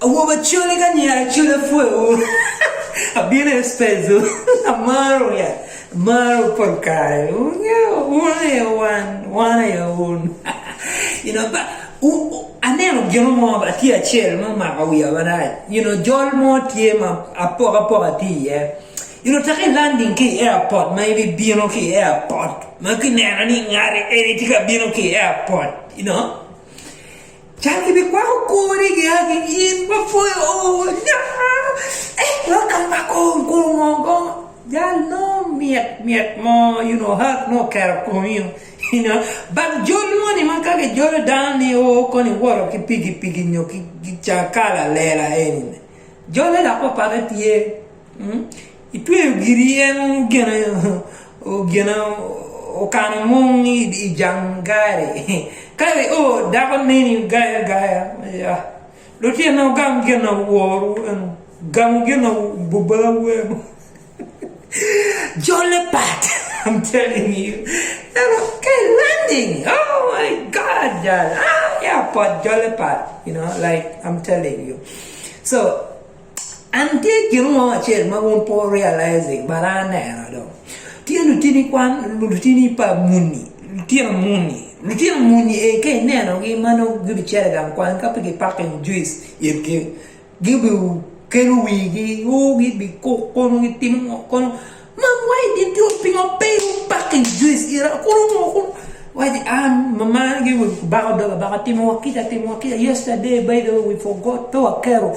Uova chole cagnare, chole fuego. Viene spesso. Amaro, yeah. Amaro porcare. One e one. You know, but aneno gyono mo ba ti achel mo ma ka wiya bana. You know, jol mo tie ma apora ti yeah. You know, take landing ki airport, maybe bino ki airport. Ma ki nena ni ngare eritika bino ki airport, you know. Jackie be kwa kuri ki hagi in before oh no. Welcome back home, go. Ya no miet mo, you know, hurt no care you know. But jolly money man kage jolly down ni o koni woro ki pigi nyo ki chakala lela eni. Jolly la ko paratie. Itwe girien gena o kana mungi di jangare. Kare o dako nini gaya ya. Loti na gam gena woru en gam gena bubawe. Jolly pat, I'm telling you. Okay, landing. Oh my God, yeah, pot jolly pat. You know, like I'm telling you. So, until you know what you're not realizing, but I know. Tia lutini kwan lutini pa muni, lutina muni e ke neno gi mano gibi chere gam kwan kapige packen juice yebke gibi kelu wigi o gibi kono gi tim kono man why did you ping up pay packen juice ira kono why the mama give baga timo wakita yesterday by the way we forgot power kero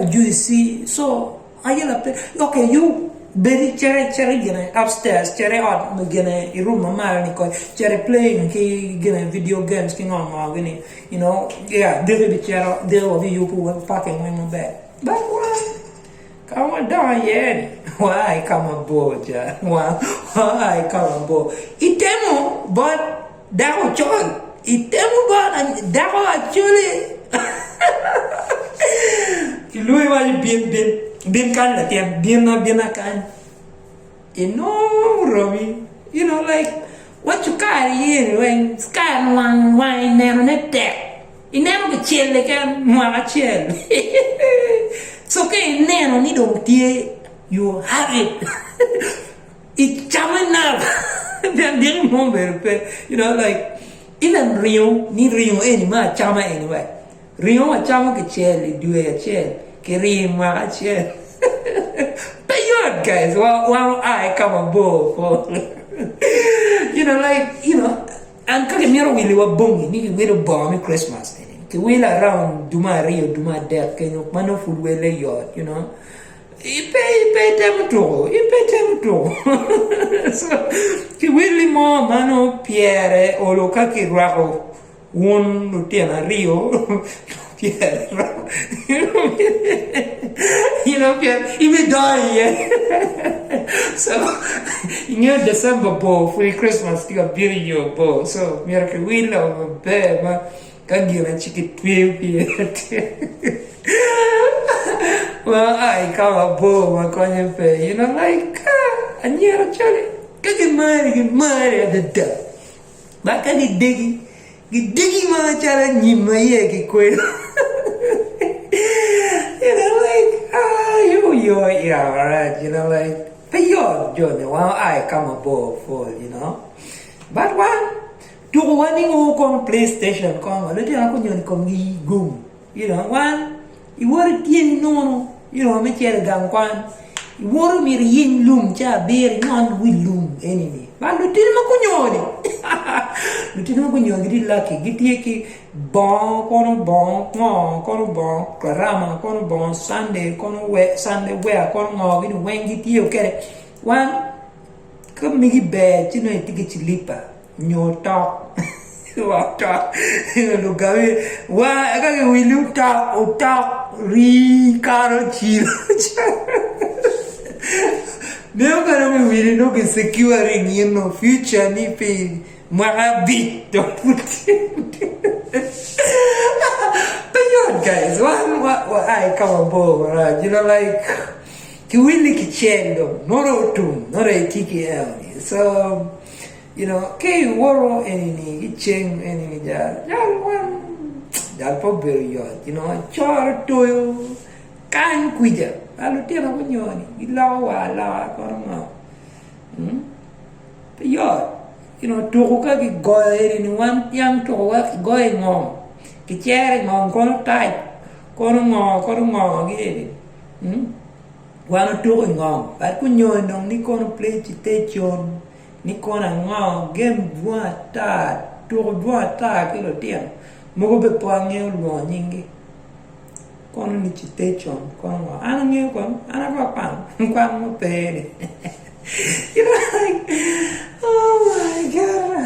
juice so ayela okay you Beri chere gene upstairs chere out gene room mama ni ko chere playing ki gene video games ki ngoma gene you know yeah they be chere they will be you who packing in my bed but why come on down yeah why come aboard ja why come aboard itemo but dago chon itemo but dago actually Lui wa bin kan la tiam bin na kan Romy, you know, like what you carry in when sky one wine never net deck. You never get chill again, more chill. So okay, nano ni don't dear you have it. It's coming up. Then didn't remember, you know, like even Rio anymore, chama anyway. Rio a chama que chill, do a chill, que more chill. Guys, while I come aboard you know, like, you know, and kage miro wili wa bongi, niki wili bomb Christmas, ke wili around Duma Rio, Duma Death, ke you mano food wele yard, you know. Ipe tem to. So, ke wili mo mano Pierre, o lo kaki rao, un lutiana Rio, Pierre, you know, Pierre, even die, so, in your December ball, for Christmas, you got beauty your ball, so, miracle wheel of a bear, but can't give a chicken well, I come a ball, my coin pay, you know, like, and you're actually, get married at the death. But can it diggy my child, you may get quit. You know, like, yeah, alright, you know, like, pay your journey while I come aboard for, you know. But one, to one who come PlayStation, come, let you come goom, you know, one, you were teen no, you know, make your gun one, you were me yin loom, cha bear, none will loom, enemy. But Lutin Macunyoni, get lucky, get yaki, bon, carama, bon, Sunday, Sunday, where, corn, when get you, okay. One, come make it bad, you know, to get you lipper, no talk. Talk, look at it. Why, I got we look talk, caro Never gonna be no securing you know future ni pay marabit don't put but you guys what I come aboard right you know like to really kitchen not a tiki so you know okay woro any kitchen any one Jal po beru yot, you know, chor toyo, kan kuija. Lalu dia nak punya ni, ilawa korang ngau. Yot, you know, tuku ka ki goy ni wan yang tuku ka ki goy ngong. Ki chere ngong kono type, kono ngong gini. Wana tuku ngong, bat kunyo nong ni kono play chitation, ni kono ngong game dua ta, tuku dua ta kilo tiang. Mogo be poange ulwa nyingi. Kono ni chitation, kono ngong. Ana nge kono, ana kwa mo pere. You know, like, oh my God.